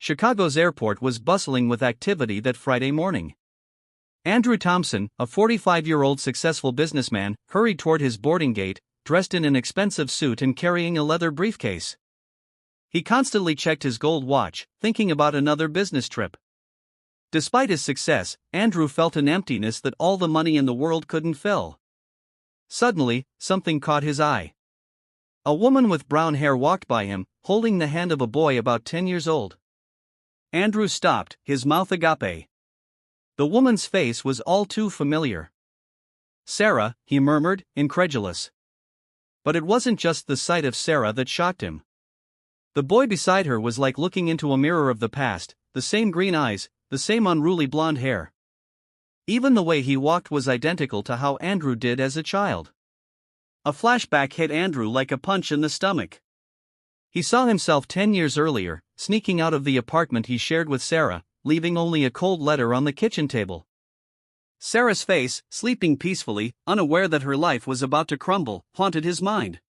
Chicago's airport was bustling with activity that Friday morning. Andrew Thompson, a 45-year-old successful businessman, hurried toward his boarding gate, dressed in an expensive suit and carrying a leather briefcase. He constantly checked his gold watch, thinking about another business trip. Despite his success, Andrew felt an emptiness that all the money in the world couldn't fill. Suddenly, something caught his eye. A woman with brown hair walked by him, holding the hand of a boy about 10 years old. Andrew stopped, his mouth agape. The woman's face was all too familiar. "Sarah," he murmured, incredulous. But it wasn't just the sight of Sarah that shocked him. The boy beside her was like looking into a mirror of the past, the same green eyes, the same unruly blonde hair. Even the way he walked was identical to how Andrew did as a child. A flashback hit Andrew like a punch in the stomach. He saw himself 10 years earlier, sneaking out of the apartment he shared with Sarah, leaving only a cold letter on the kitchen table. Sarah's face, sleeping peacefully, unaware that her life was about to crumble, haunted his mind.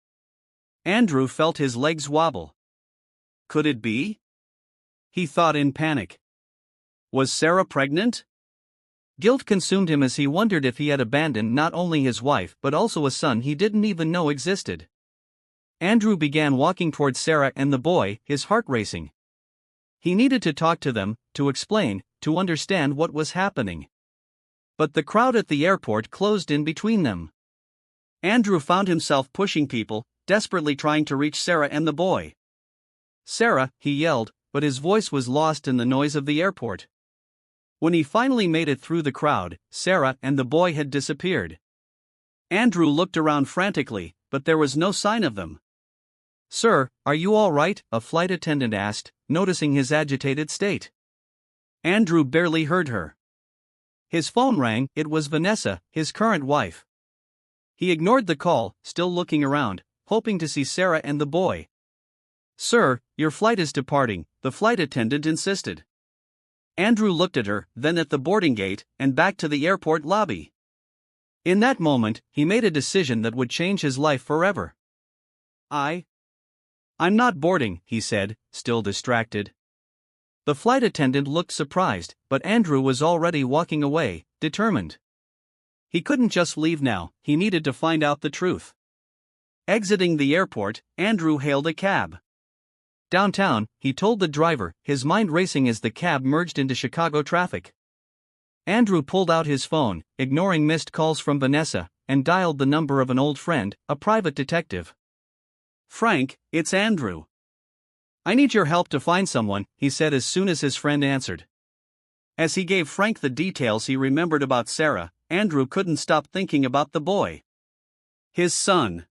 Andrew felt his legs wobble. Could it be? He thought in panic. Was Sarah pregnant? Guilt consumed him as he wondered if he had abandoned not only his wife but also a son he didn't even know existed. Andrew began walking towards Sarah and the boy, his heart racing. He needed to talk to them, to explain, to understand what was happening. But the crowd at the airport closed in between them. Andrew found himself pushing people, desperately trying to reach Sarah and the boy. "Sarah," he yelled, but his voice was lost in the noise of the airport. When he finally made it through the crowd, Sarah and the boy had disappeared. Andrew looked around frantically, but there was no sign of them. "Sir, are you all right?" a flight attendant asked, noticing his agitated state. Andrew barely heard her. His phone rang. It was Vanessa, his current wife. He ignored the call, still looking around, hoping to see Sarah and the boy. "Sir, your flight is departing," the flight attendant insisted. Andrew looked at her, then at the boarding gate, and back to the airport lobby. In that moment, he made a decision that would change his life forever. I'm not boarding," he said, still distracted. The flight attendant looked surprised, but Andrew was already walking away, determined. He couldn't just leave now, he needed to find out the truth. Exiting the airport, Andrew hailed a cab. Downtown, he told the driver, his mind racing as the cab merged into Chicago traffic. Andrew pulled out his phone, ignoring missed calls from Vanessa, and dialed the number of an old friend, a private detective. "Frank, it's Andrew. I need your help to find someone," he said as soon as his friend answered. As he gave Frank the details he remembered about Sarah, Andrew couldn't stop thinking about the boy. His son.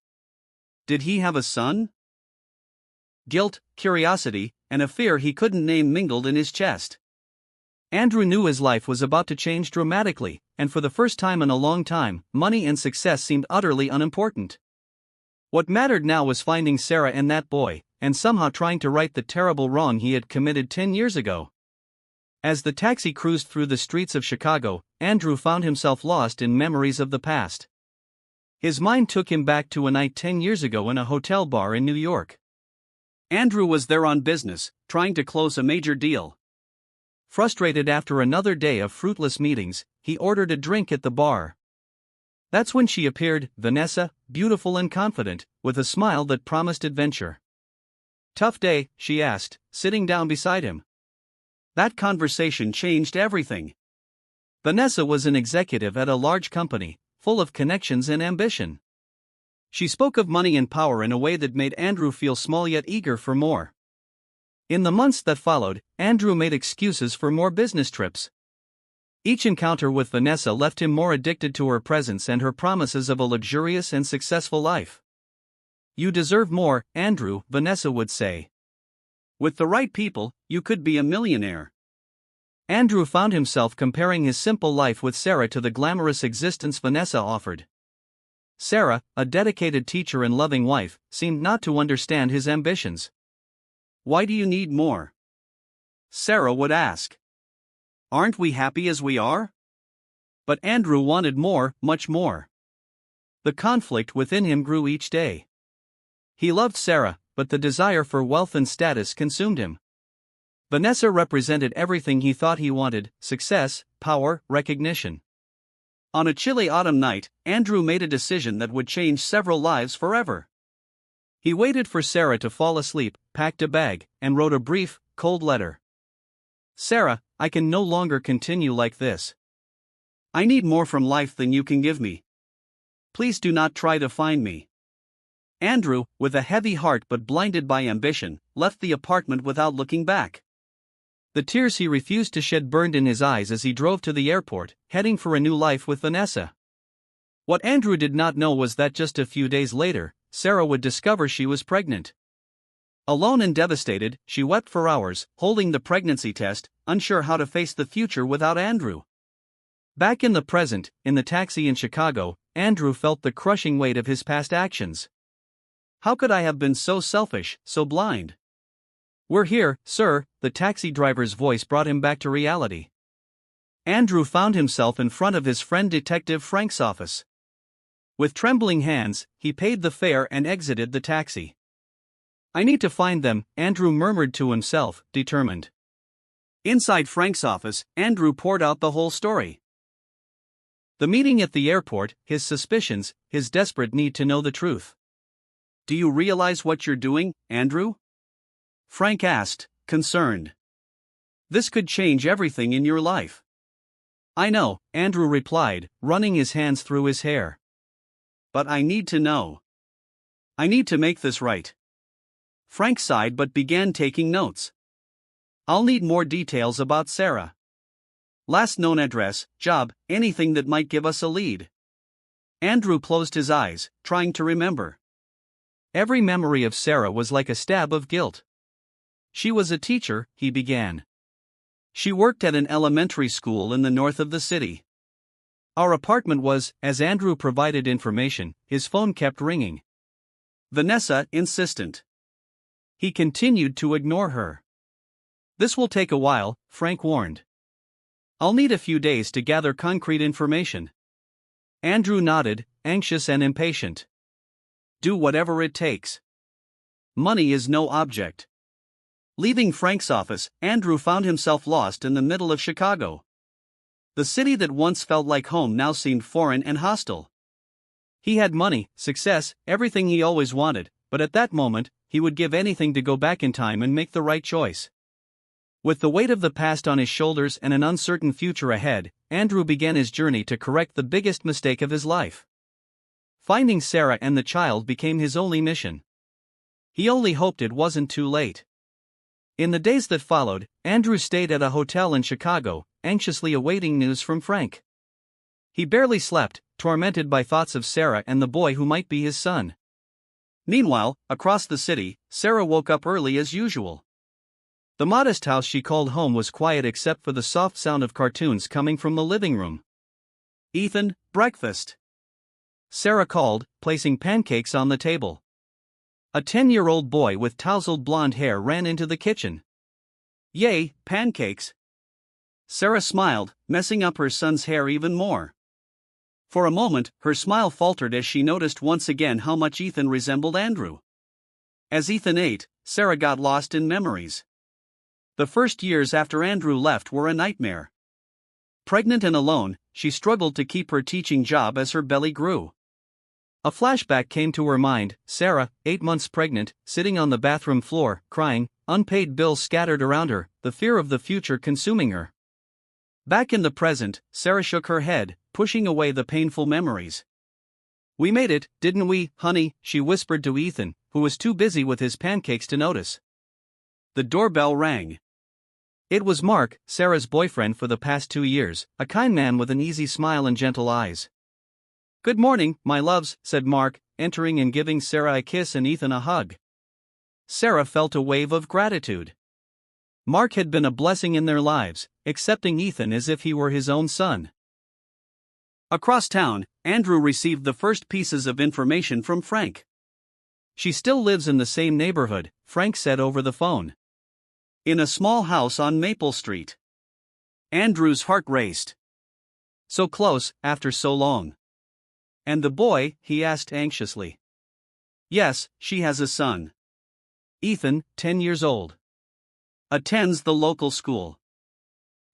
Did he have a son? Guilt, curiosity, and a fear he couldn't name mingled in his chest. Andrew knew his life was about to change dramatically, and for the first time in a long time, money and success seemed utterly unimportant. What mattered now was finding Sarah and that boy, and somehow trying to right the terrible wrong he had committed 10 years ago. As the taxi cruised through the streets of Chicago, Andrew found himself lost in memories of the past. His mind took him back to a night 10 years ago in a hotel bar in New York. Andrew was there on business, trying to close a major deal. Frustrated after another day of fruitless meetings, he ordered a drink at the bar. That's when she appeared, Vanessa, beautiful and confident, with a smile that promised adventure. "Tough day?" she asked, sitting down beside him. That conversation changed everything. Vanessa was an executive at a large company, full of connections and ambition. She spoke of money and power in a way that made Andrew feel small yet eager for more. In the months that followed, Andrew made excuses for more business trips. Each encounter with Vanessa left him more addicted to her presence and her promises of a luxurious and successful life. "You deserve more, Andrew," Vanessa would say. "With the right people, you could be a millionaire." Andrew found himself comparing his simple life with Sarah to the glamorous existence Vanessa offered. Sarah, a dedicated teacher and loving wife, seemed not to understand his ambitions. "Why do you need more?" Sarah would ask. "Aren't we happy as we are?" But Andrew wanted more, much more. The conflict within him grew each day. He loved Sarah, but the desire for wealth and status consumed him. Vanessa represented everything he thought he wanted: success, power, recognition. On a chilly autumn night, Andrew made a decision that would change several lives forever. He waited for Sarah to fall asleep, packed a bag, and wrote a brief, cold letter. Sarah, I can no longer continue like this. I need more from life than you can give me. Please do not try to find me. Andrew, with a heavy heart but blinded by ambition, left the apartment without looking back. The tears he refused to shed burned in his eyes as he drove to the airport, heading for a new life with Vanessa. What Andrew did not know was that just a few days later, Sarah would discover she was pregnant. Alone and devastated, she wept for hours, holding the pregnancy test, unsure how to face the future without Andrew. Back in the present, in the taxi in Chicago, Andrew felt the crushing weight of his past actions. How could I have been so selfish, so blind? We're here, sir, the taxi driver's voice brought him back to reality. Andrew found himself in front of his friend Detective Frank's office. With trembling hands, he paid the fare and exited the taxi. I need to find them, Andrew murmured to himself, determined. Inside Frank's office, Andrew poured out the whole story. The meeting at the airport, his suspicions, his desperate need to know the truth. Do you realize what you're doing, Andrew? Frank asked, concerned. This could change everything in your life. I know, Andrew replied, running his hands through his hair. But I need to know. I need to make this right. Frank sighed but began taking notes. I'll need more details about Sarah. Last known address, job, anything that might give us a lead. Andrew closed his eyes, trying to remember. Every memory of Sarah was like a stab of guilt. She was a teacher, he began. She worked at an elementary school in the north of the city. Our apartment was, as Andrew provided information, his phone kept ringing. Vanessa, insistent. He continued to ignore her. This will take a while, Frank warned. I'll need a few days to gather concrete information. Andrew nodded, anxious and impatient. Do whatever it takes. Money is no object. Leaving Frank's office, Andrew found himself lost in the middle of Chicago. The city that once felt like home now seemed foreign and hostile. He had money, success, everything he always wanted, but at that moment, he would give anything to go back in time and make the right choice. With the weight of the past on his shoulders and an uncertain future ahead, Andrew began his journey to correct the biggest mistake of his life. Finding Sarah and the child became his only mission. He only hoped it wasn't too late. In the days that followed, Andrew stayed at a hotel in Chicago, anxiously awaiting news from Frank. He barely slept, tormented by thoughts of Sarah and the boy who might be his son. Meanwhile, across the city, Sarah woke up early as usual. The modest house she called home was quiet except for the soft sound of cartoons coming from the living room. Ethan, breakfast. Sarah called, placing pancakes on the table. A 10-year-old boy with tousled blonde hair ran into the kitchen. Yay, pancakes. Sarah smiled, messing up her son's hair even more. For a moment, her smile faltered as she noticed once again how much Ethan resembled Andrew. As Ethan ate, Sarah got lost in memories. The first years after Andrew left were a nightmare. Pregnant and alone, she struggled to keep her teaching job as her belly grew. A flashback came to her mind: Sarah, 8 months pregnant, sitting on the bathroom floor, crying, unpaid bills scattered around her, the fear of the future consuming her. Back in the present, Sarah shook her head, pushing away the painful memories. We made it, didn't we, honey? She whispered to Ethan, who was too busy with his pancakes to notice. The doorbell rang. It was Mark, Sarah's boyfriend for the past 2 years, a kind man with an easy smile and gentle eyes. Good morning, my loves, said Mark, entering and giving Sarah a kiss and Ethan a hug. Sarah felt a wave of gratitude. Mark had been a blessing in their lives, accepting Ethan as if he were his own son. Across town, Andrew received the first pieces of information from Frank. She still lives in the same neighborhood, Frank said over the phone. In a small house on Maple Street. Andrew's heart raced. So close, after so long. And the boy? He asked anxiously. Yes, she has a son. Ethan, 10 years old. attends the local school.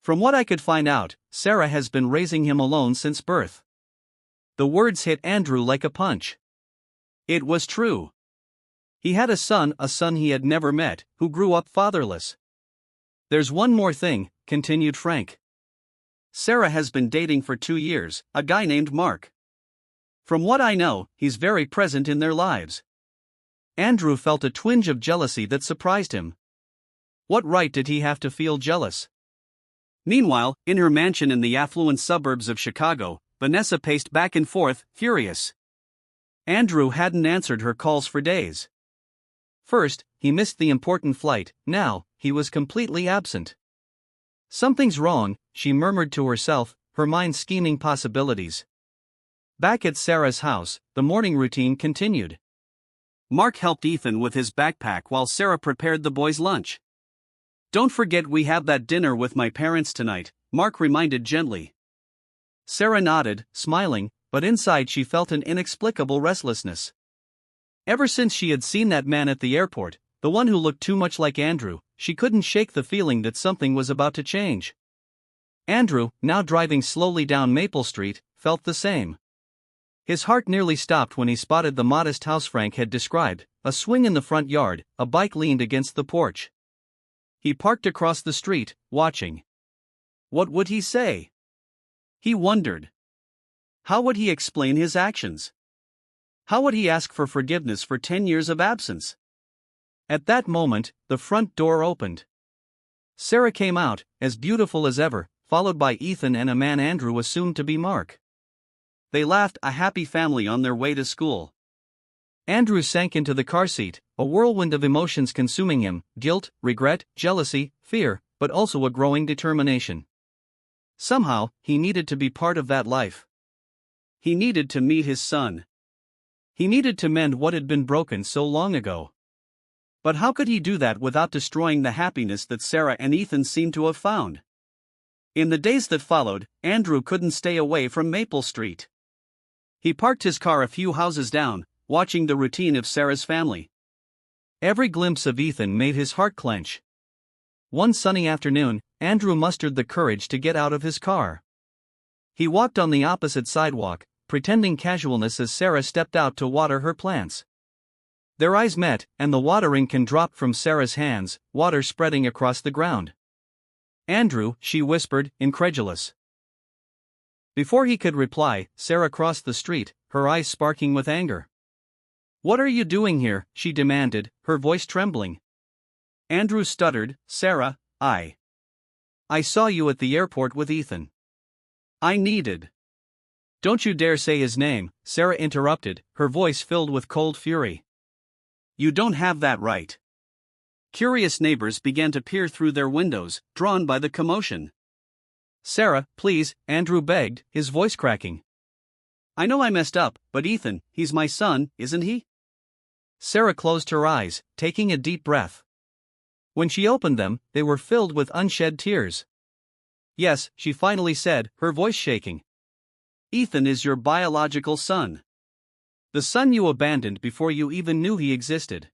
From what I could find out, Sarah has been raising him alone since birth. The words hit Andrew like a punch. It was true. He had a son he had never met, who grew up fatherless. There's one more thing, continued Frank. Sarah has been dating for 2 years, a guy named Mark. From what I know, he's very present in their lives. Andrew felt a twinge of jealousy that surprised him. What right did he have to feel jealous? Meanwhile, in her mansion in the affluent suburbs of Chicago, Vanessa paced back and forth, furious. Andrew hadn't answered her calls for days. First, he missed the important flight, now, he was completely absent. Something's wrong, she murmured to herself, her mind scheming possibilities. Back at Sarah's house, the morning routine continued. Mark helped Ethan with his backpack while Sarah prepared the boys' lunch. Don't forget we have that dinner with my parents tonight, Mark reminded gently. Sarah nodded, smiling, but inside she felt an inexplicable restlessness. Ever since she had seen that man at the airport, the one who looked too much like Andrew, she couldn't shake the feeling that something was about to change. Andrew, now driving slowly down Maple Street, felt the same. His heart nearly stopped when he spotted the modest house Frank had described, a swing in the front yard, a bike leaned against the porch. He parked across the street, watching. What would he say? He wondered. How would he explain his actions? How would he ask for forgiveness for 10 years of absence? At that moment, the front door opened. Sarah came out, as beautiful as ever, followed by Ethan and a man Andrew assumed to be Mark. They laughed, a happy family on their way to school. Andrew sank into the car seat, a whirlwind of emotions consuming him, guilt, regret, jealousy, fear, but also a growing determination. Somehow, he needed to be part of that life. He needed to meet his son. He needed to mend what had been broken so long ago. But how could he do that without destroying the happiness that Sarah and Ethan seemed to have found? In the days that followed, Andrew couldn't stay away from Maple Street. He parked his car a few houses down, watching the routine of Sarah's family. Every glimpse of Ethan made his heart clench. One sunny afternoon, Andrew mustered the courage to get out of his car. He walked on the opposite sidewalk, pretending casualness as Sarah stepped out to water her plants. Their eyes met, and the watering can dropped from Sarah's hands, water spreading across the ground. Andrew, she whispered, incredulous. Before he could reply, Sarah crossed the street, her eyes sparking with anger. What are you doing here? She demanded, her voice trembling. Andrew stuttered, Sarah, I saw you at the airport with Ethan. I needed. Don't you dare say his name, Sarah interrupted, her voice filled with cold fury. You don't have that right. Curious neighbors began to peer through their windows, drawn by the commotion. Sarah, please, Andrew begged, his voice cracking. I know I messed up, but Ethan, he's my son, isn't he? Sarah closed her eyes, taking a deep breath. When she opened them, they were filled with unshed tears. Yes, she finally said, her voice shaking. Ethan is your biological son. The son you abandoned before you even knew he existed.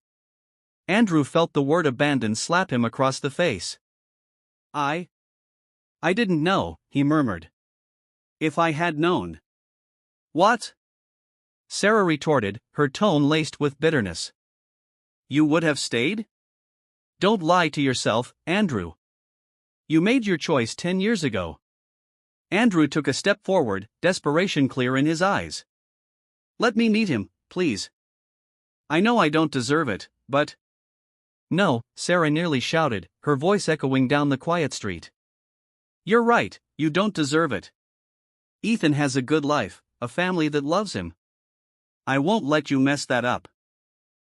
Andrew felt the word abandon slap him across the face. I didn't know, he murmured. If I had known. What? Sarah retorted, her tone laced with bitterness. You would have stayed? Don't lie to yourself, Andrew. You made your choice 10 years ago. Andrew took a step forward, desperation clear in his eyes. Let me meet him, please. I know I don't deserve it, but... No, Sarah nearly shouted, her voice echoing down the quiet street. You're right, you don't deserve it. Ethan has a good life, a family that loves him. I won't let you mess that up.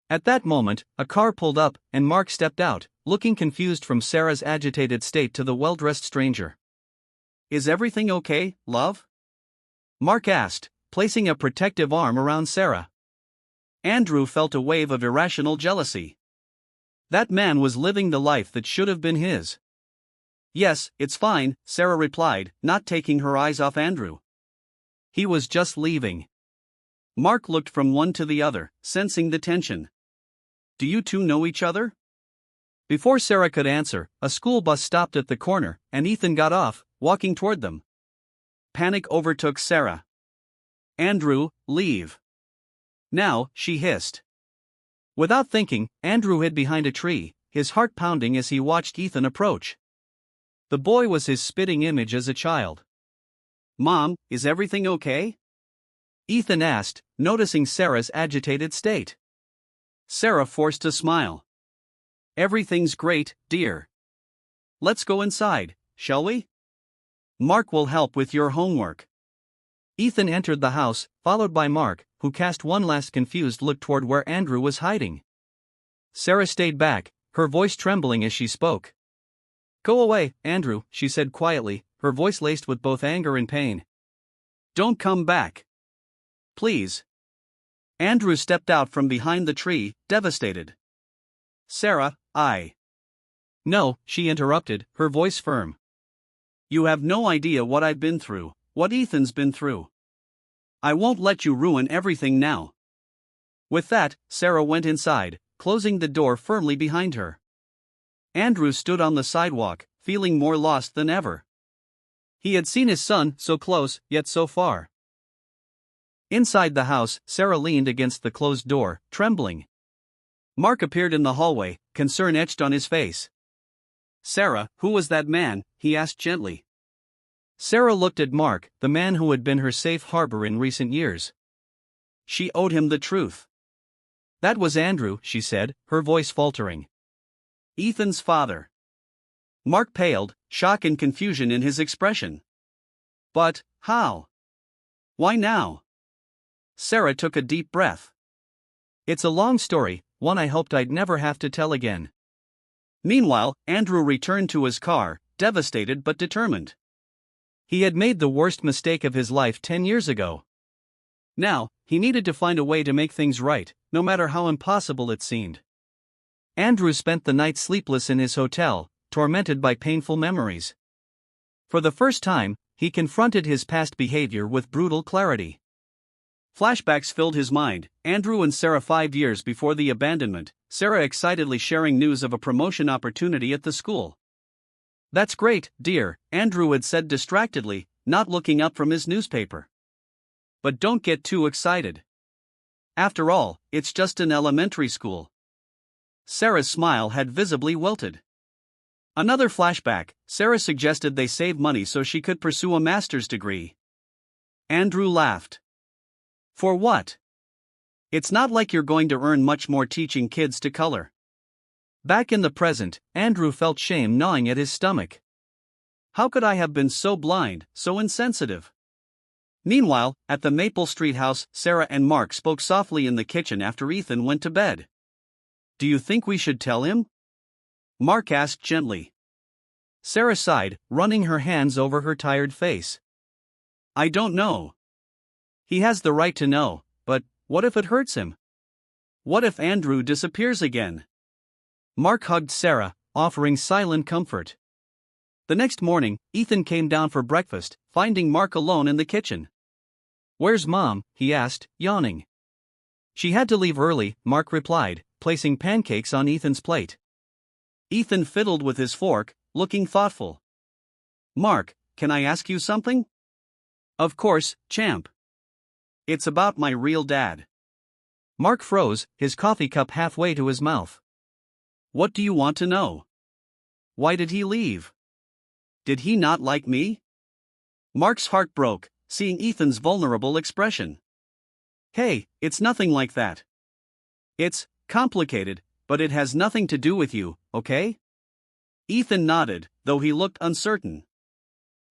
At that moment, a car pulled up, and Mark stepped out, looking confused from Sarah's agitated state to the well-dressed stranger. Is everything okay, love? Mark asked, placing a protective arm around Sarah. Andrew felt a wave of irrational jealousy. That man was living the life that should have been his. Yes, it's fine, Sarah replied, not taking her eyes off Andrew. He was just leaving. Mark looked from one to the other, sensing the tension. Do you two know each other? Before Sarah could answer, a school bus stopped at the corner, and Ethan got off, walking toward them. Panic overtook Sarah. "Andrew, leave. Now," she hissed. Without thinking, Andrew hid behind a tree, his heart pounding as he watched Ethan approach. The boy was his spitting image as a child. "Mom, is everything okay?" Ethan asked, noticing Sarah's agitated state. Sarah forced a smile. "Everything's great, dear. Let's go inside, shall we? Mark will help with your homework." Ethan entered the house, followed by Mark, who cast one last confused look toward where Andrew was hiding. Sarah stayed back, her voice trembling as she spoke. "Go away, Andrew," she said quietly, her voice laced with both anger and pain. "Don't come back. Please." Andrew stepped out from behind the tree, devastated. "Sarah, No," she interrupted, her voice firm. "You have no idea what I've been through, what Ethan's been through. I won't let you ruin everything now." With that, Sarah went inside, closing the door firmly behind her. Andrew stood on the sidewalk, feeling more lost than ever. He had seen his son so close, yet so far. Inside the house, Sarah leaned against the closed door, trembling. Mark appeared in the hallway, concern etched on his face. "Sarah, who was that man?" he asked gently. Sarah looked at Mark, the man who had been her safe harbor in recent years. She owed him the truth. "That was Andrew," she said, her voice faltering. "Ethan's father." Mark paled, shock and confusion in his expression. "But, how? Why now?" Sarah took a deep breath. "It's a long story, one I hoped I'd never have to tell again." Meanwhile, Andrew returned to his car, devastated but determined. He had made the worst mistake of his life 10 years ago. Now, he needed to find a way to make things right, no matter how impossible it seemed. Andrew spent the night sleepless in his hotel, tormented by painful memories. For the first time, he confronted his past behavior with brutal clarity. Flashbacks filled his mind, Andrew and Sarah 5 years before the abandonment, Sarah excitedly sharing news of a promotion opportunity at the school. "That's great, dear," Andrew had said distractedly, not looking up from his newspaper. "But don't get too excited. After all, it's just an elementary school." Sarah's smile had visibly wilted. Another flashback, Sarah suggested they save money so she could pursue a master's degree. Andrew laughed. "For what? It's not like you're going to earn much more teaching kids to color." Back in the present, Andrew felt shame gnawing at his stomach. How could I have been so blind, so insensitive? Meanwhile, at the Maple Street house, Sarah and Mark spoke softly in the kitchen after Ethan went to bed. "Do you think we should tell him?" Mark asked gently. Sarah sighed, running her hands over her tired face. "I don't know. He has the right to know, but what if it hurts him? What if Andrew disappears again?" Mark hugged Sarah, offering silent comfort. The next morning, Ethan came down for breakfast, finding Mark alone in the kitchen. "Where's Mom?" he asked, yawning. "She had to leave early," Mark replied, placing pancakes on Ethan's plate. Ethan fiddled with his fork, looking thoughtful. "Mark, can I ask you something?" "Of course, champ." "It's about my real dad." Mark froze, his coffee cup halfway to his mouth. "What do you want to know? Why did he leave? Did he not like me?" Mark's heart broke, seeing Ethan's vulnerable expression. "Hey, it's nothing like that. It's complicated, but it has nothing to do with you, okay?" Ethan nodded, though he looked uncertain.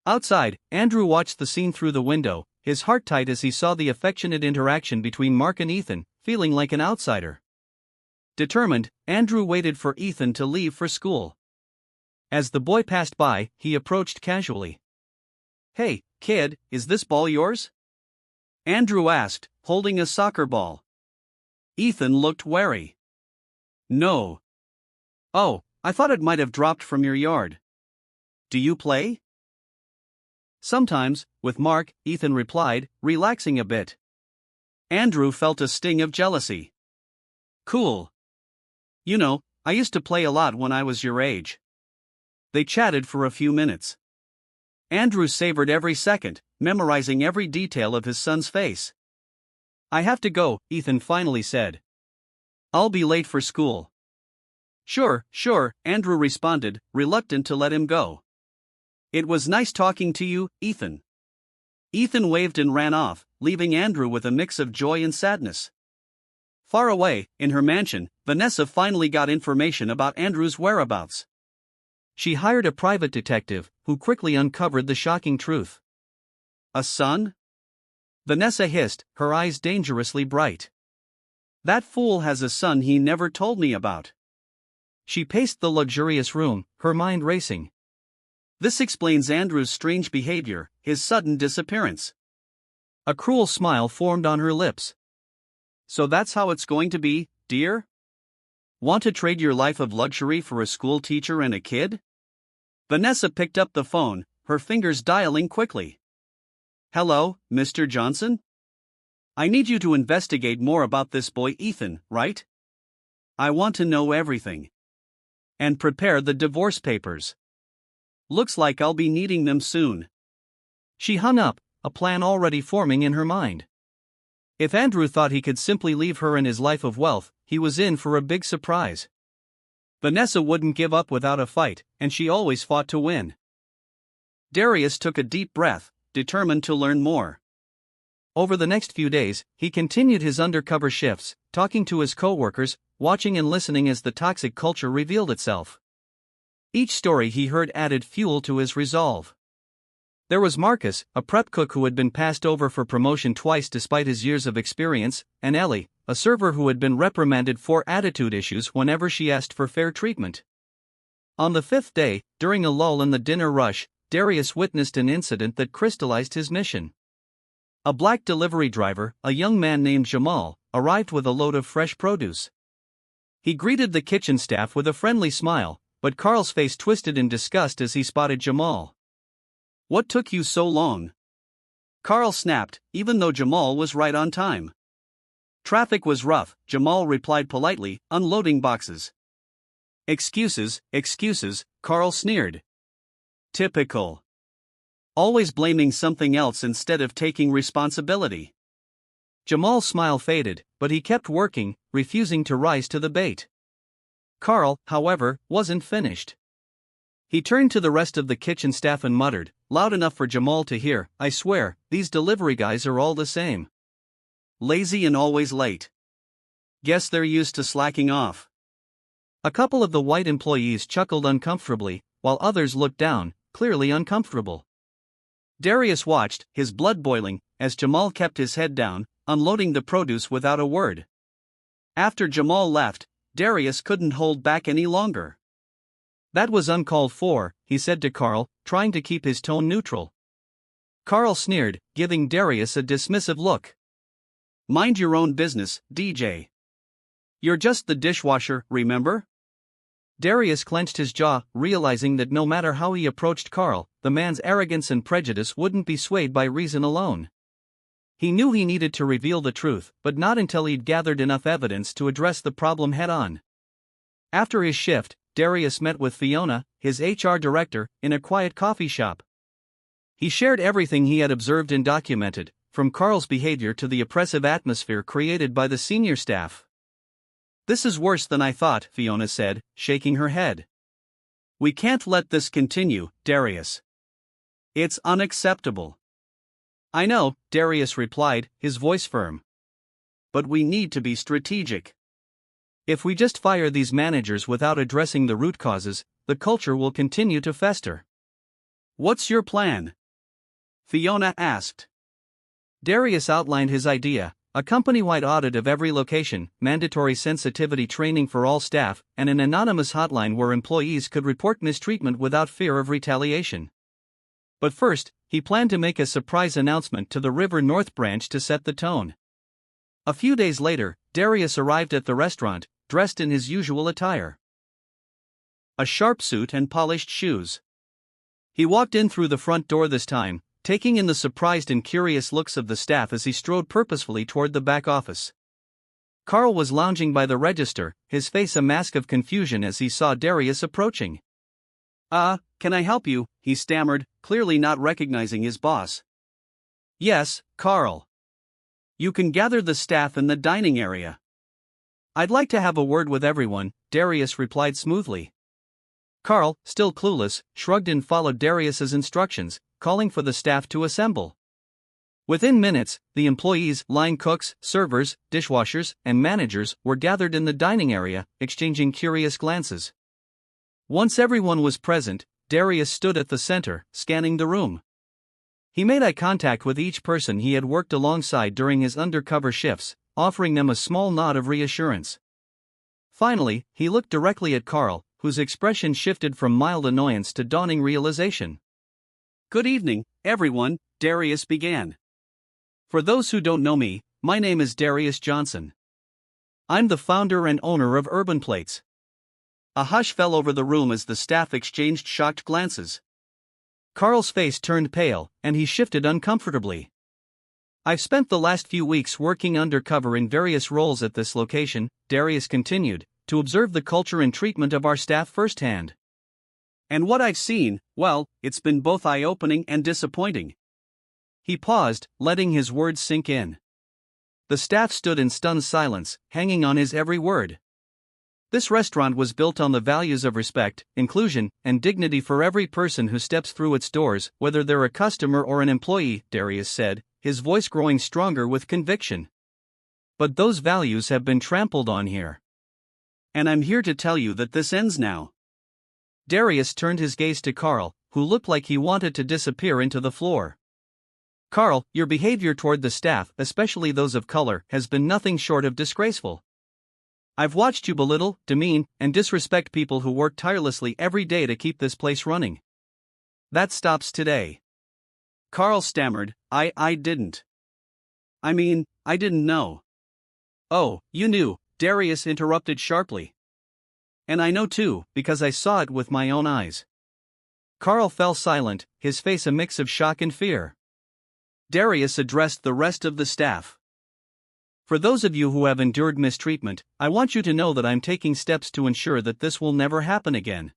Outside, Andrew watched the scene through the window, his heart tight as he saw the affectionate interaction between Mark and Ethan, feeling like an outsider. Determined, Andrew waited for Ethan to leave for school. As the boy passed by, he approached casually. "Hey, kid, is this ball yours?" Andrew asked, holding a soccer ball. Ethan looked wary. "No." "Oh, I thought it might have dropped from your yard. Do you play?" "Sometimes, with Mark," Ethan replied, relaxing a bit. Andrew felt a sting of jealousy. "Cool. You know, I used to play a lot when I was your age. They chatted for a few minutes. Andrew savored every second, memorizing every detail of his son's face. I have to go, Ethan finally said. I'll be late for school. Sure, Andrew responded, reluctant to let him go. It was nice talking to you, Ethan. Ethan waved and ran off, leaving Andrew with a mix of joy and sadness. Far away, in her mansion, Vanessa finally got information about Andrew's whereabouts. She hired a private detective, who quickly uncovered the shocking truth. A son? Vanessa hissed, her eyes dangerously bright. That fool has a son he never told me about. She paced the luxurious room, her mind racing. This explains Andrew's strange behavior, his sudden disappearance. A cruel smile formed on her lips. So that's how it's going to be, dear? Want to trade your life of luxury for a school teacher and a kid? Vanessa picked up the phone, her fingers dialing quickly. Hello, Mr. Johnson? I need you to investigate more about this boy Ethan, right? I want to know everything. And prepare the divorce papers. Looks like I'll be needing them soon. She hung up, a plan already forming in her mind. If Andrew thought he could simply leave her and his life of wealth, he was in for a big surprise. Vanessa wouldn't give up without a fight, and she always fought to win. Darius took a deep breath, determined to learn more. Over the next few days, he continued his undercover shifts, talking to his co-workers, watching and listening as the toxic culture revealed itself. Each story he heard added fuel to his resolve. There was Marcus, a prep cook who had been passed over for promotion twice despite his years of experience, and Ellie, a server who had been reprimanded for attitude issues whenever she asked for fair treatment. On the fifth day, during a lull in the dinner rush, Darius witnessed an incident that crystallized his mission. A black delivery driver, a young man named Jamal, arrived with a load of fresh produce. He greeted the kitchen staff with a friendly smile, but Carl's face twisted in disgust as he spotted Jamal. What took you so long? Carl snapped, even though Jamal was right on time. Traffic was rough, Jamal replied politely, unloading boxes. Excuses, Carl sneered. Typical. Always blaming something else instead of taking responsibility. Jamal's smile faded, but he kept working, refusing to rise to the bait. Carl, however, wasn't finished. He turned to the rest of the kitchen staff and muttered, loud enough for Jamal to hear, I swear, these delivery guys are all the same. Lazy and always late. Guess they're used to slacking off. A couple of the white employees chuckled uncomfortably, while others looked down, clearly uncomfortable. Darius watched, his blood boiling, as Jamal kept his head down, unloading the produce without a word. After Jamal left, Darius couldn't hold back any longer. That was uncalled for, he said to Carl, trying to keep his tone neutral. Carl sneered, giving Darius a dismissive look. Mind your own business, DJ. You're just the dishwasher, remember? Darius clenched his jaw, realizing that no matter how he approached Carl, the man's arrogance and prejudice wouldn't be swayed by reason alone. He knew he needed to reveal the truth, but not until he'd gathered enough evidence to address the problem head-on. After his shift, Darius met with Fiona, his HR director, in a quiet coffee shop. He shared everything he had observed and documented, from Carl's behavior to the oppressive atmosphere created by the senior staff. This is worse than I thought, Fiona said, shaking her head. We can't let this continue, Darius. It's unacceptable. I know, Darius replied, his voice firm. But we need to be strategic. If we just fire these managers without addressing the root causes, the culture will continue to fester. What's your plan? Fiona asked. Darius outlined his idea, a company-wide audit of every location, mandatory sensitivity training for all staff, and an anonymous hotline where employees could report mistreatment without fear of retaliation. But first, he planned to make a surprise announcement to the River North branch to set the tone. A few days later, Darius arrived at the restaurant, dressed in his usual attire. A sharp suit and polished shoes. He walked in through the front door this time, taking in the surprised and curious looks of the staff as he strode purposefully toward the back office. Carl was lounging by the register, his face a mask of confusion as he saw Darius approaching. Can I help you?" he stammered, clearly not recognizing his boss. "Yes, Carl. "You can gather the staff in the dining area." "I'd like to have a word with everyone," Darius replied smoothly. Carl, still clueless, shrugged and followed Darius's instructions, calling for the staff to assemble. Within minutes, the employees, line cooks, servers, dishwashers, and managers were gathered in the dining area, exchanging curious glances. Once everyone was present, Darius stood at the center, scanning the room. He made eye contact with each person he had worked alongside during his undercover shifts, offering them a small nod of reassurance. Finally, he looked directly at Carl, whose expression shifted from mild annoyance to dawning realization. "Good evening, everyone," Darius began. "For those who don't know me, my name is Darius Johnson. I'm the founder and owner of Urban Plates." A hush fell over the room as the staff exchanged shocked glances. Carl's face turned pale, and he shifted uncomfortably. "I've spent the last few weeks working undercover in various roles at this location," Darius continued, "to observe the culture and treatment of our staff firsthand. And what I've seen, well, it's been both eye-opening and disappointing." He paused, letting his words sink in. The staff stood in stunned silence, hanging on his every word. This restaurant was built on the values of respect, inclusion, and dignity for every person who steps through its doors, whether they're a customer or an employee, Darius said, his voice growing stronger with conviction. "But those values have been trampled on here. And I'm here to tell you that this ends now." Darius turned his gaze to Carl, who looked like he wanted to disappear into the floor. "Carl, your behavior toward the staff, especially those of color, has been nothing short of disgraceful. I've watched you belittle, demean, and disrespect people who work tirelessly every day to keep this place running. That stops today." Carl stammered, I didn't. I mean, I didn't know." "Oh, you knew," Darius interrupted sharply. "And I know too, because I saw it with my own eyes." Carl fell silent, his face a mix of shock and fear. Darius addressed the rest of the staff. "For those of you who have endured mistreatment, I want you to know that I'm taking steps to ensure that this will never happen again.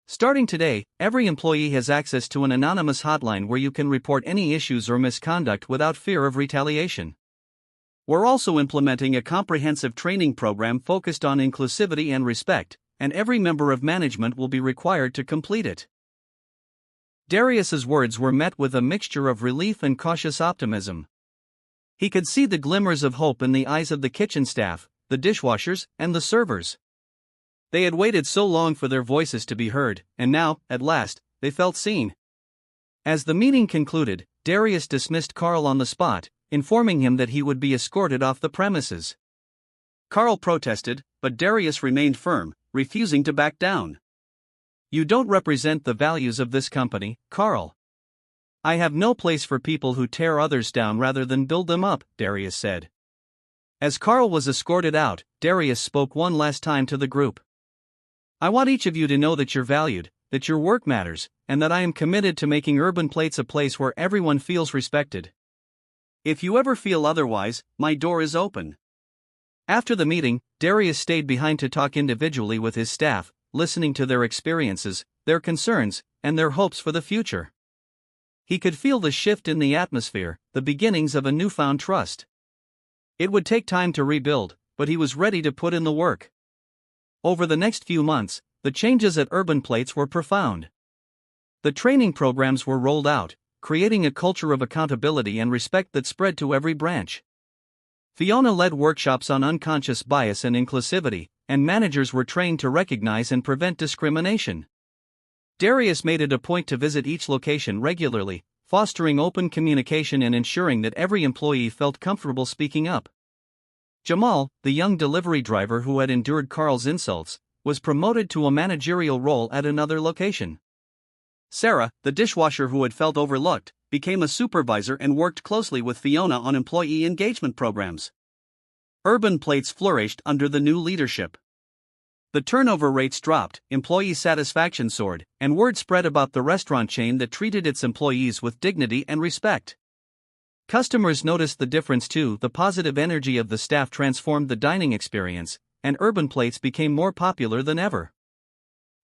Starting today, every employee has access to an anonymous hotline where you can report any issues or misconduct without fear of retaliation. We're also implementing a comprehensive training program focused on inclusivity and respect, and every member of management will be required to complete it." Darius's words were met with a mixture of relief and cautious optimism. He could see the glimmers of hope in the eyes of the kitchen staff, the dishwashers, and the servers. They had waited so long for their voices to be heard, and now, at last, they felt seen. As the meeting concluded, Darius dismissed Carl on the spot, informing him that he would be escorted off the premises. Carl protested, but Darius remained firm, refusing to back down. "You don't represent the values of this company, Carl. I have no place for people who tear others down rather than build them up," Darius said. As Carl was escorted out, Darius spoke one last time to the group. "I want each of you to know that you're valued, that your work matters, and that I am committed to making Urban Plates a place where everyone feels respected. If you ever feel otherwise, my door is open." After the meeting, Darius stayed behind to talk individually with his staff, listening to their experiences, their concerns, and their hopes for the future. He could feel the shift in the atmosphere, the beginnings of a newfound trust. It would take time to rebuild, but he was ready to put in the work. Over the next few months, the changes at Urban Plates were profound. The training programs were rolled out, creating a culture of accountability and respect that spread to every branch. Fiona led workshops on unconscious bias and inclusivity, and managers were trained to recognize and prevent discrimination. Darius made it a point to visit each location regularly, fostering open communication and ensuring that every employee felt comfortable speaking up. Jamal, the young delivery driver who had endured Carl's insults, was promoted to a managerial role at another location. Sarah, the dishwasher who had felt overlooked, became a supervisor and worked closely with Fiona on employee engagement programs. Urban Plates flourished under the new leadership. The turnover rates dropped, employee satisfaction soared, and word spread about the restaurant chain that treated its employees with dignity and respect. Customers noticed the difference too. The positive energy of the staff transformed the dining experience, and Urban Plates became more popular than ever.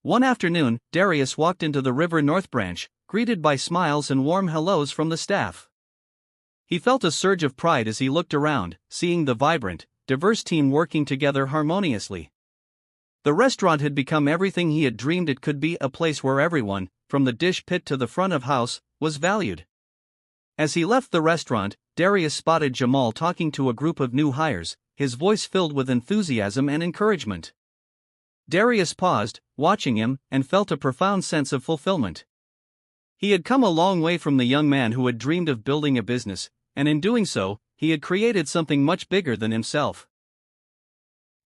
One afternoon, Darius walked into the River North Branch, greeted by smiles and warm hellos from the staff. He felt a surge of pride as he looked around, seeing the vibrant, diverse team working together harmoniously. The restaurant had become everything he had dreamed it could be, a place where everyone, from the dish pit to the front of house, was valued. As he left the restaurant, Darius spotted Jamal talking to a group of new hires, his voice filled with enthusiasm and encouragement. Darius paused, watching him, and felt a profound sense of fulfillment. He had come a long way from the young man who had dreamed of building a business, and in doing so, he had created something much bigger than himself.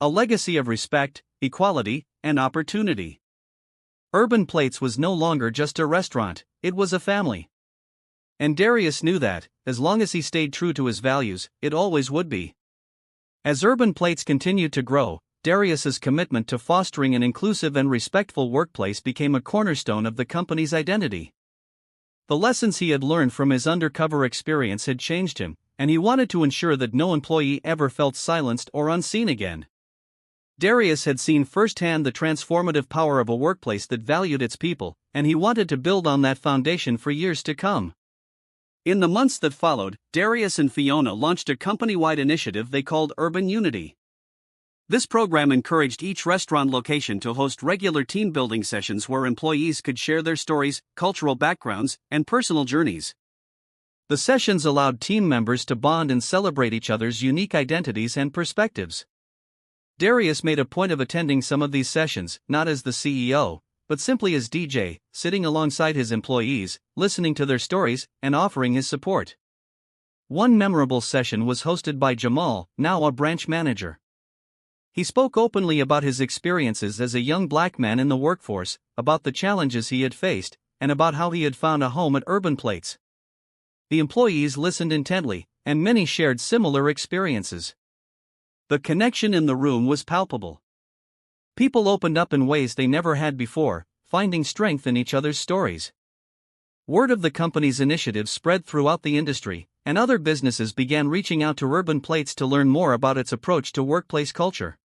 A legacy of respect, equality, and opportunity. Urban Plates was no longer just a restaurant, it was a family. And Darius knew that, as long as he stayed true to his values, it always would be. As Urban Plates continued to grow, Darius's commitment to fostering an inclusive and respectful workplace became a cornerstone of the company's identity. The lessons he had learned from his undercover experience had changed him, and he wanted to ensure that no employee ever felt silenced or unseen again. Darius had seen firsthand the transformative power of a workplace that valued its people, and he wanted to build on that foundation for years to come. In the months that followed, Darius and Fiona launched a company-wide initiative they called Urban Unity. This program encouraged each restaurant location to host regular team-building sessions where employees could share their stories, cultural backgrounds, and personal journeys. The sessions allowed team members to bond and celebrate each other's unique identities and perspectives. Darius made a point of attending some of these sessions, not as the CEO, but simply as DJ, sitting alongside his employees, listening to their stories, and offering his support. One memorable session was hosted by Jamal, now a branch manager. He spoke openly about his experiences as a young black man in the workforce, about the challenges he had faced, and about how he had found a home at Urban Plates. The employees listened intently, and many shared similar experiences. The connection in the room was palpable. People opened up in ways they never had before, finding strength in each other's stories. Word of the company's initiative spread throughout the industry, and other businesses began reaching out to Urban Plates to learn more about its approach to workplace culture.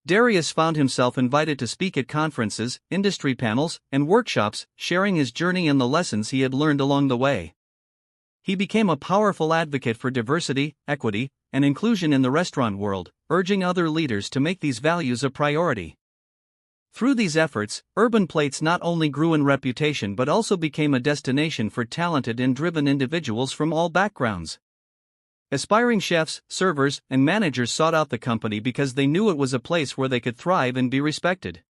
Darius found himself invited to speak at conferences, industry panels, and workshops, sharing his journey and the lessons he had learned along the way. He became a powerful advocate for diversity, equity, and inclusion in the restaurant world, urging other leaders to make these values a priority. Through these efforts, Urban Plates not only grew in reputation but also became a destination for talented and driven individuals from all backgrounds. Aspiring chefs, servers, and managers sought out the company because they knew it was a place where they could thrive and be respected.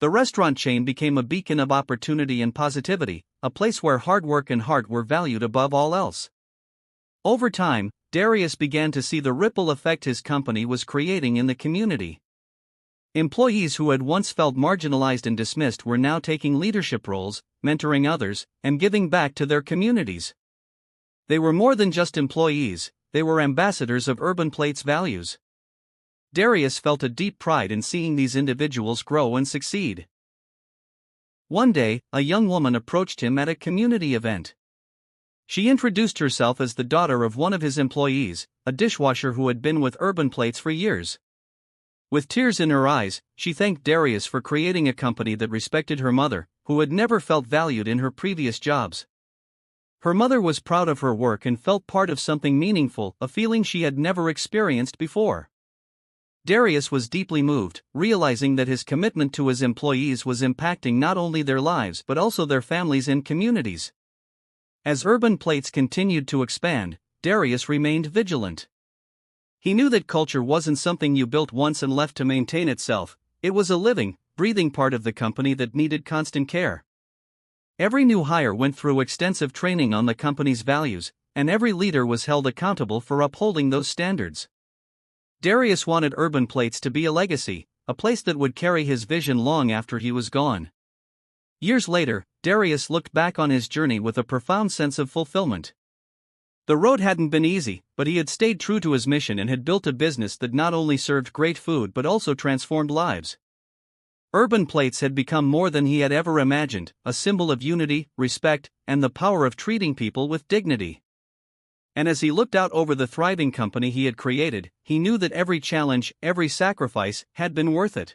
The restaurant chain became a beacon of opportunity and positivity, a place where hard work and heart were valued above all else. Over time, Darius began to see the ripple effect his company was creating in the community. Employees who had once felt marginalized and dismissed were now taking leadership roles, mentoring others, and giving back to their communities. They were more than just employees, they were ambassadors of Urban Plates' values. Darius felt a deep pride in seeing these individuals grow and succeed. One day, a young woman approached him at a community event. She introduced herself as the daughter of one of his employees, a dishwasher who had been with Urban Plates for years. With tears in her eyes, she thanked Darius for creating a company that respected her mother, who had never felt valued in her previous jobs. Her mother was proud of her work and felt part of something meaningful, a feeling she had never experienced before. Darius was deeply moved, realizing that his commitment to his employees was impacting not only their lives but also their families and communities. As Urban Plates continued to expand, Darius remained vigilant. He knew that culture wasn't something you built once and left to maintain itself, it was a living, breathing part of the company that needed constant care. Every new hire went through extensive training on the company's values, and every leader was held accountable for upholding those standards. Darius wanted Urban Plates to be a legacy, a place that would carry his vision long after he was gone. Years later, Darius looked back on his journey with a profound sense of fulfillment. The road hadn't been easy, but he had stayed true to his mission and had built a business that not only served great food but also transformed lives. Urban Plates had become more than he had ever imagined, a symbol of unity, respect, and the power of treating people with dignity. And as he looked out over the thriving company he had created, he knew that every challenge, every sacrifice, had been worth it.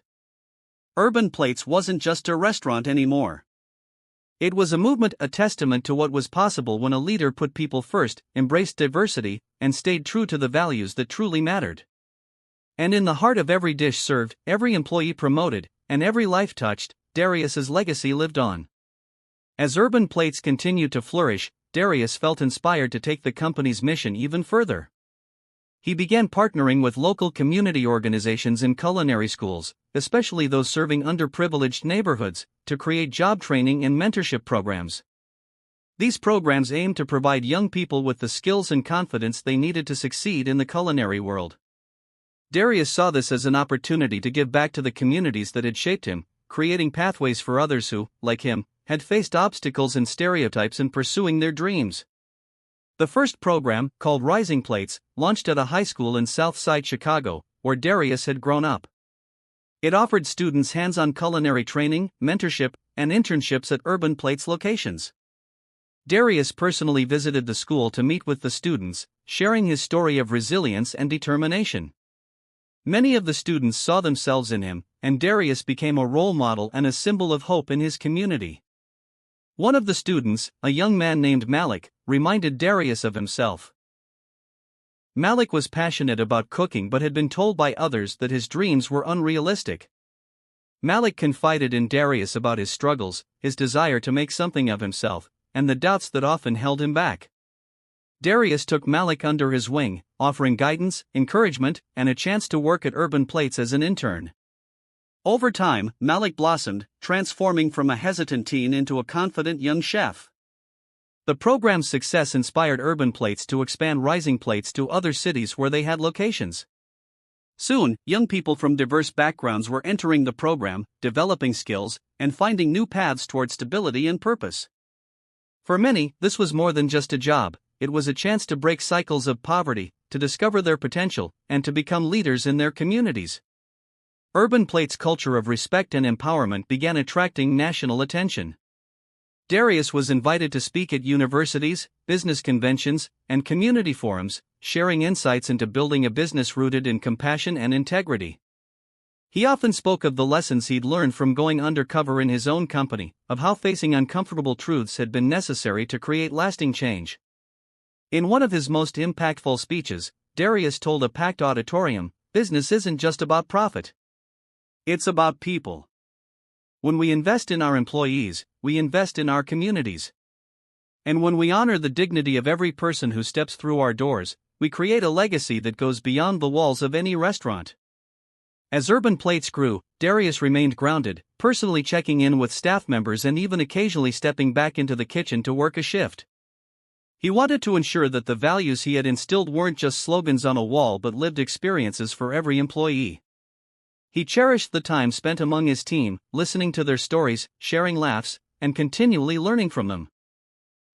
Urban Plates wasn't just a restaurant anymore. It was a movement, a testament to what was possible when a leader put people first, embraced diversity, and stayed true to the values that truly mattered. And in the heart of every dish served, every employee promoted, and every life touched, Darius's legacy lived on. As Urban Plates continued to flourish, Darius felt inspired to take the company's mission even further. He began partnering with local community organizations in culinary schools, especially those serving underprivileged neighborhoods, to create job training and mentorship programs. These programs aimed to provide young people with the skills and confidence they needed to succeed in the culinary world. Darius saw this as an opportunity to give back to the communities that had shaped him, creating pathways for others who, like him, had faced obstacles and stereotypes in pursuing their dreams. The first program, called Rising Plates, launched at a high school in Southside Chicago, where Darius had grown up. It offered students hands-on culinary training, mentorship, and internships at Urban Plates locations. Darius personally visited the school to meet with the students, sharing his story of resilience and determination. Many of the students saw themselves in him, and Darius became a role model and a symbol of hope in his community. One of the students, a young man named Malik, reminded Darius of himself. Malik was passionate about cooking but had been told by others that his dreams were unrealistic. Malik confided in Darius about his struggles, his desire to make something of himself, and the doubts that often held him back. Darius took Malik under his wing, offering guidance, encouragement, and a chance to work at Urban Plates as an intern. Over time, Malik blossomed, transforming from a hesitant teen into a confident young chef. The program's success inspired Urban Plates to expand Rising Plates to other cities where they had locations. Soon, young people from diverse backgrounds were entering the program, developing skills, and finding new paths toward stability and purpose. For many, this was more than just a job. It was a chance to break cycles of poverty, to discover their potential, and to become leaders in their communities. Urban Plates' culture of respect and empowerment began attracting national attention. Darius was invited to speak at universities, business conventions, and community forums, sharing insights into building a business rooted in compassion and integrity. He often spoke of the lessons he'd learned from going undercover in his own company, of how facing uncomfortable truths had been necessary to create lasting change. In one of his most impactful speeches, Darius told a packed auditorium, "Business isn't just about profit. It's about people. When we invest in our employees, we invest in our communities. And when we honor the dignity of every person who steps through our doors, we create a legacy that goes beyond the walls of any restaurant." As Urban Plates grew, Darius remained grounded, personally checking in with staff members and even occasionally stepping back into the kitchen to work a shift. He wanted to ensure that the values he had instilled weren't just slogans on a wall but lived experiences for every employee. He cherished the time spent among his team, listening to their stories, sharing laughs, and continually learning from them.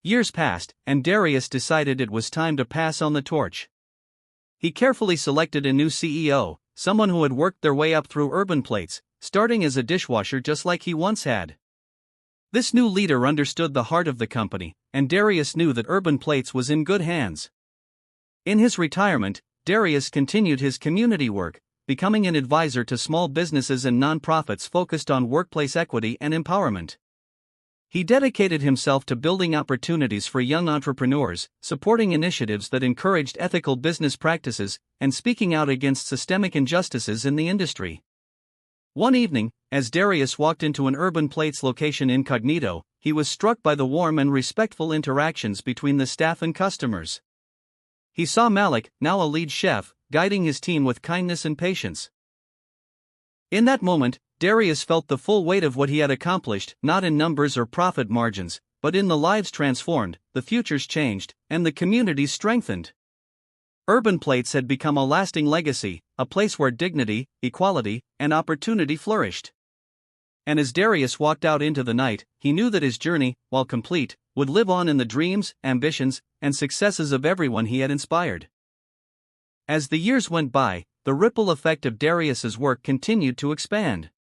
Years passed, and Darius decided it was time to pass on the torch. He carefully selected a new CEO, someone who had worked their way up through Urban Plates, starting as a dishwasher just like he once had. This new leader understood the heart of the company, and Darius knew that Urban Plates was in good hands. In his retirement, Darius continued his community work, becoming an advisor to small businesses and nonprofits focused on workplace equity and empowerment. He dedicated himself to building opportunities for young entrepreneurs, supporting initiatives that encouraged ethical business practices, and speaking out against systemic injustices in the industry. One evening, as Darius walked into an Urban Plates location incognito, he was struck by the warm and respectful interactions between the staff and customers. He saw Malik, now a lead chef, guiding his team with kindness and patience. In that moment, Darius felt the full weight of what he had accomplished, not in numbers or profit margins, but in the lives transformed, the futures changed, and the communities strengthened. Urban Plates had become a lasting legacy, a place where dignity, equality, and opportunity flourished. And as Darius walked out into the night, he knew that his journey, while complete, would live on in the dreams, ambitions, and successes of everyone he had inspired. As the years went by, the ripple effect of Darius's work continued to expand.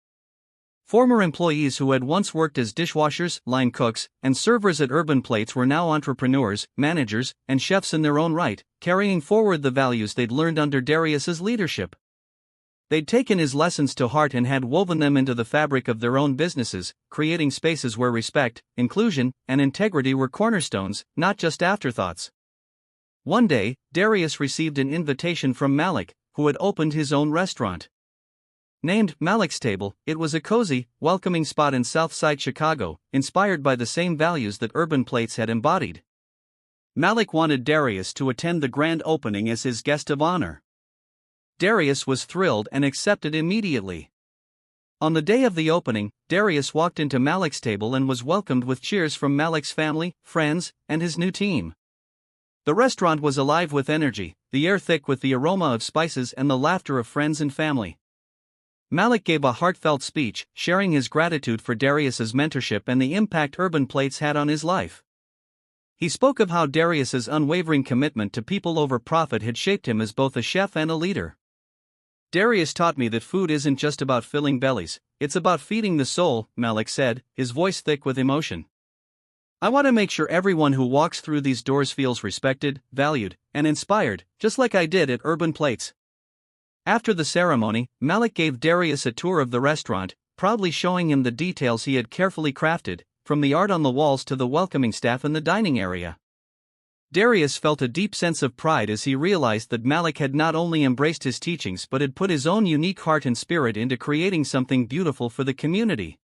Former employees who had once worked as dishwashers, line cooks, and servers at Urban Plates were now entrepreneurs, managers, and chefs in their own right, carrying forward the values they'd learned under Darius's leadership. They'd taken his lessons to heart and had woven them into the fabric of their own businesses, creating spaces where respect, inclusion, and integrity were cornerstones, not just afterthoughts. One day, Darius received an invitation from Malik, who had opened his own restaurant. Named Malik's Table, it was a cozy, welcoming spot in Southside Chicago, inspired by the same values that Urban Plates had embodied. Malik wanted Darius to attend the grand opening as his guest of honor. Darius was thrilled and accepted immediately. On the day of the opening, Darius walked into Malik's Table and was welcomed with cheers from Malik's family, friends, and his new team. The restaurant was alive with energy, the air thick with the aroma of spices and the laughter of friends and family. Malik gave a heartfelt speech, sharing his gratitude for Darius's mentorship and the impact Urban Plates had on his life. He spoke of how Darius's unwavering commitment to people over profit had shaped him as both a chef and a leader. "Darius taught me that food isn't just about filling bellies, it's about feeding the soul," Malik said, his voice thick with emotion. "I want to make sure everyone who walks through these doors feels respected, valued, and inspired, just like I did at Urban Plates." After the ceremony, Malik gave Darius a tour of the restaurant, proudly showing him the details he had carefully crafted, from the art on the walls to the welcoming staff in the dining area. Darius felt a deep sense of pride as he realized that Malik had not only embraced his teachings but had put his own unique heart and spirit into creating something beautiful for the community.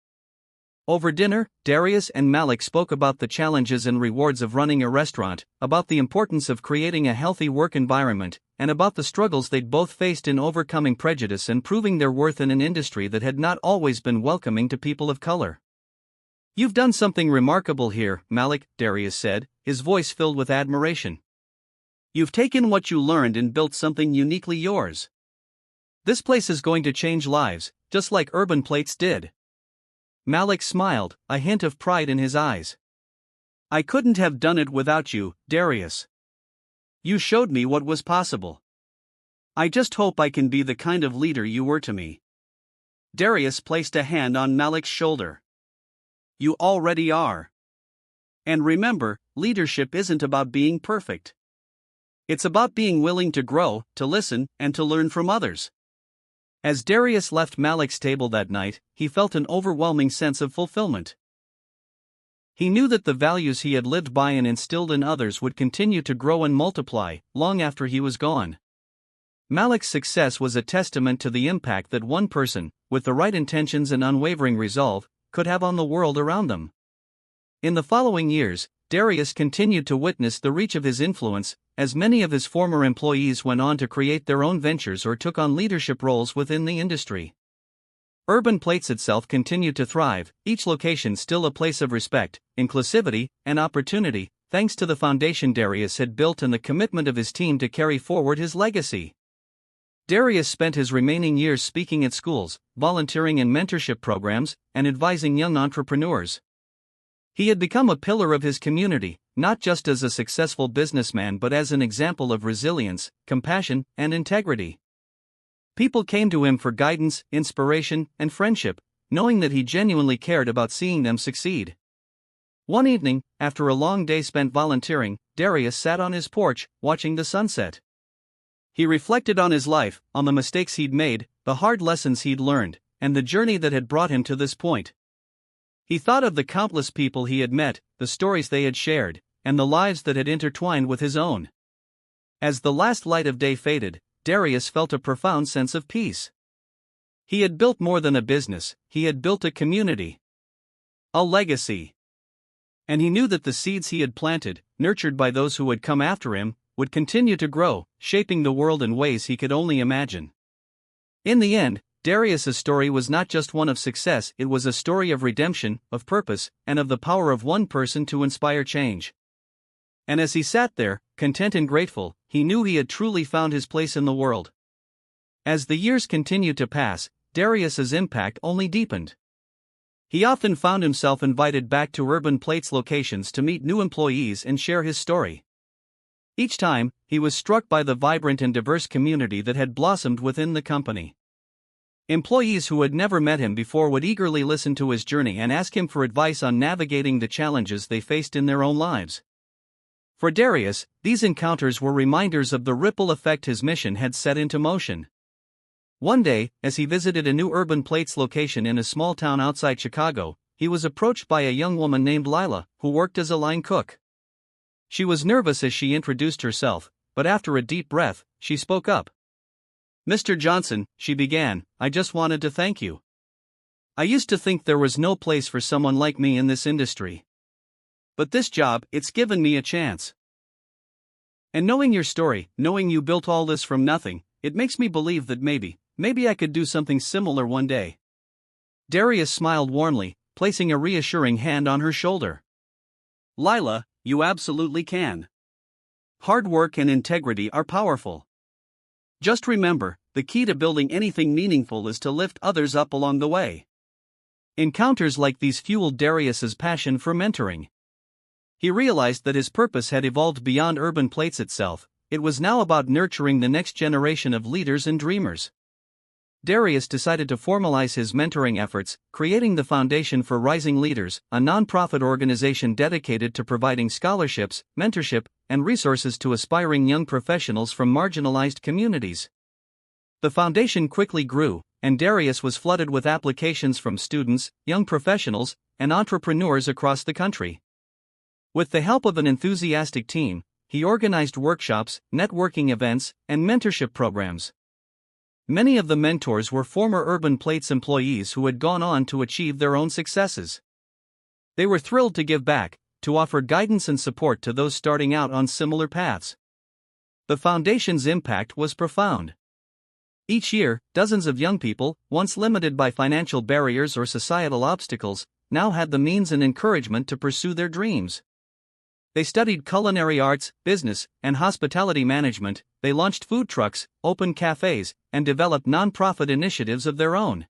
Over dinner, Darius and Malik spoke about the challenges and rewards of running a restaurant, about the importance of creating a healthy work environment, and about the struggles they'd both faced in overcoming prejudice and proving their worth in an industry that had not always been welcoming to people of color. "You've done something remarkable here, Malik," Darius said, his voice filled with admiration. "You've taken what you learned and built something uniquely yours. This place is going to change lives, just like Urban Plates did." Malik smiled, a hint of pride in his eyes. "I couldn't have done it without you, Darius. You showed me what was possible. I just hope I can be the kind of leader you were to me." Darius placed a hand on Malik's shoulder. "You already are. And remember, leadership isn't about being perfect. It's about being willing to grow, to listen, and to learn from others." As Darius left Malik's table that night, he felt an overwhelming sense of fulfillment. He knew that the values he had lived by and instilled in others would continue to grow and multiply, long after he was gone. Malik's success was a testament to the impact that one person, with the right intentions and unwavering resolve, could have on the world around them. In the following years, Darius continued to witness the reach of his influence, as many of his former employees went on to create their own ventures or took on leadership roles within the industry. Urban Plates itself continued to thrive, each location still a place of respect, inclusivity, and opportunity, thanks to the foundation Darius had built and the commitment of his team to carry forward his legacy. Darius spent his remaining years speaking at schools, volunteering in mentorship programs, and advising young entrepreneurs. He had become a pillar of his community, not just as a successful businessman but as an example of resilience, compassion, and integrity. People came to him for guidance, inspiration, and friendship, knowing that he genuinely cared about seeing them succeed. One evening, after a long day spent volunteering, Darius sat on his porch, watching the sunset. He reflected on his life, on the mistakes he'd made, the hard lessons he'd learned, and the journey that had brought him to this point. He thought of the countless people he had met, the stories they had shared, and the lives that had intertwined with his own. As the last light of day faded, Darius felt a profound sense of peace. He had built more than a business, he had built a community. A legacy. And he knew that the seeds he had planted, nurtured by those who had come after him, would continue to grow, shaping the world in ways he could only imagine. In the end, Darius's story was not just one of success, it was a story of redemption, of purpose, and of the power of one person to inspire change. And as he sat there, content and grateful, he knew he had truly found his place in the world. As the years continued to pass, Darius's impact only deepened. He often found himself invited back to Urban Plates locations to meet new employees and share his story. Each time, he was struck by the vibrant and diverse community that had blossomed within the company. Employees who had never met him before would eagerly listen to his journey and ask him for advice on navigating the challenges they faced in their own lives. For Darius, these encounters were reminders of the ripple effect his mission had set into motion. One day, as he visited a new Urban Plates location in a small town outside Chicago, he was approached by a young woman named Lila, who worked as a line cook. She was nervous as she introduced herself, but after a deep breath, she spoke up. "Mr. Johnson," she began, "I just wanted to thank you. I used to think there was no place for someone like me in this industry. But this job, it's given me a chance. And knowing your story, knowing you built all this from nothing, it makes me believe that maybe I could do something similar one day." Darius smiled warmly, placing a reassuring hand on her shoulder. Lila, you absolutely can. Hard work and integrity are powerful. Just remember, the key to building anything meaningful is to lift others up along the way. Encounters like these fueled Darius's passion for mentoring. He realized that his purpose had evolved beyond Urban Plates itself. It was now about nurturing the next generation of leaders and dreamers. Darius decided to formalize his mentoring efforts, creating the Foundation for Rising Leaders, a nonprofit organization dedicated to providing scholarships, mentorship, and resources to aspiring young professionals from marginalized communities. The foundation quickly grew, and Darius was flooded with applications from students, young professionals, and entrepreneurs across the country. With the help of an enthusiastic team, he organized workshops, networking events, and mentorship programs. Many of the mentors were former Urban Plates employees who had gone on to achieve their own successes. They were thrilled to give back, to offer guidance and support to those starting out on similar paths. The foundation's impact was profound. Each year, dozens of young people, once limited by financial barriers or societal obstacles, now had the means and encouragement to pursue their dreams. They studied culinary arts, business, and hospitality management. They launched food trucks, opened cafes, and developed nonprofit initiatives of their own.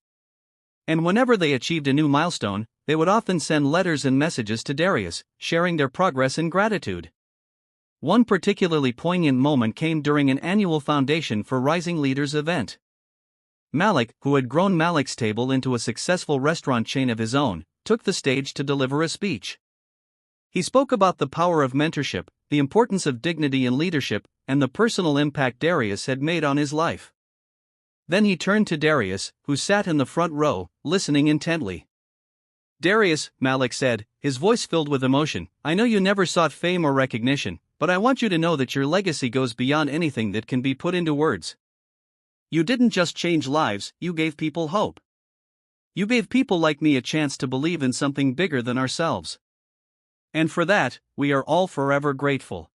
And whenever they achieved a new milestone, they would often send letters and messages to Darius, sharing their progress and gratitude. One particularly poignant moment came during an annual Foundation for Rising Leaders event. Malik, who had grown Malik's Table into a successful restaurant chain of his own, took the stage to deliver a speech. He spoke about the power of mentorship, the importance of dignity in leadership, and the personal impact Darius had made on his life. Then he turned to Darius, who sat in the front row, listening intently. "Darius," Malik said, his voice filled with emotion, "I know you never sought fame or recognition, but I want you to know that your legacy goes beyond anything that can be put into words. You didn't just change lives, you gave people hope. You gave people like me a chance to believe in something bigger than ourselves. And for that, we are all forever grateful."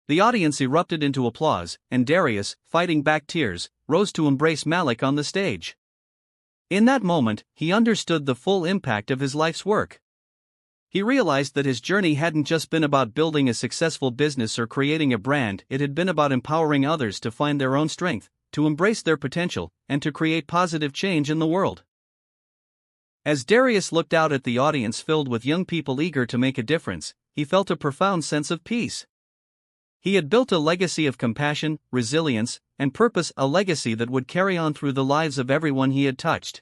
The audience erupted into applause, and Darius, fighting back tears, rose to embrace Malik on the stage. In that moment, he understood the full impact of his life's work. He realized that his journey hadn't just been about building a successful business or creating a brand, it had been about empowering others to find their own strength, to embrace their potential, and to create positive change in the world. As Darius looked out at the audience filled with young people eager to make a difference, he felt a profound sense of peace. He had built a legacy of compassion, resilience, and purpose, a legacy that would carry on through the lives of everyone he had touched.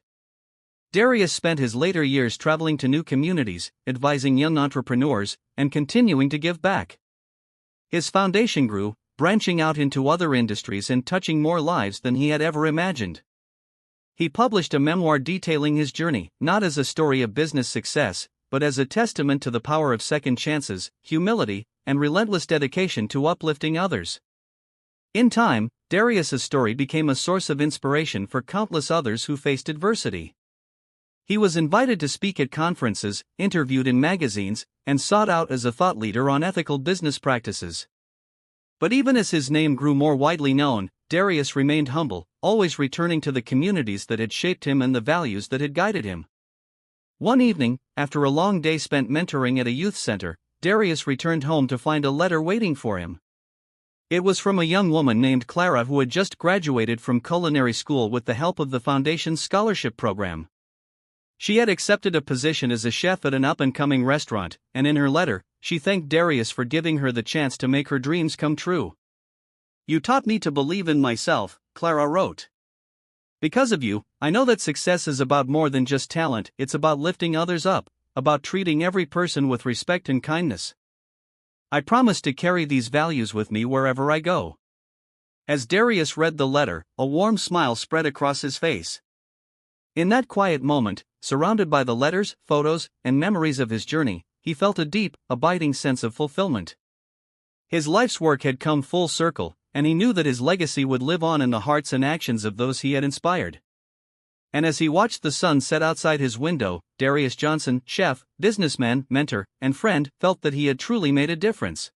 Darius spent his later years traveling to new communities, advising young entrepreneurs, and continuing to give back. His foundation grew, branching out into other industries and touching more lives than he had ever imagined. He published a memoir detailing his journey, not as a story of business success, but as a testament to the power of second chances, humility, and relentless dedication to uplifting others. In time, Darius's story became a source of inspiration for countless others who faced adversity. He was invited to speak at conferences, interviewed in magazines, and sought out as a thought leader on ethical business practices. But even as his name grew more widely known, Darius remained humble, always returning to the communities that had shaped him and the values that had guided him. One evening, after a long day spent mentoring at a youth center, Darius returned home to find a letter waiting for him. It was from a young woman named Clara who had just graduated from culinary school with the help of the Foundation's scholarship program. She had accepted a position as a chef at an up-and-coming restaurant, and in her letter, she thanked Darius for giving her the chance to make her dreams come true. "You taught me to believe in myself," Clara wrote. Because of you, I know that success is about more than just talent, it's about lifting others up, about treating every person with respect and kindness. I promise to carry these values with me wherever I go." As Darius read the letter, a warm smile spread across his face. In that quiet moment, surrounded by the letters, photos, and memories of his journey, he felt a deep, abiding sense of fulfillment. His life's work had come full circle, and he knew that his legacy would live on in the hearts and actions of those he had inspired. And as he watched the sun set outside his window, Darius Johnson, chef, businessman, mentor, and friend, felt that he had truly made a difference.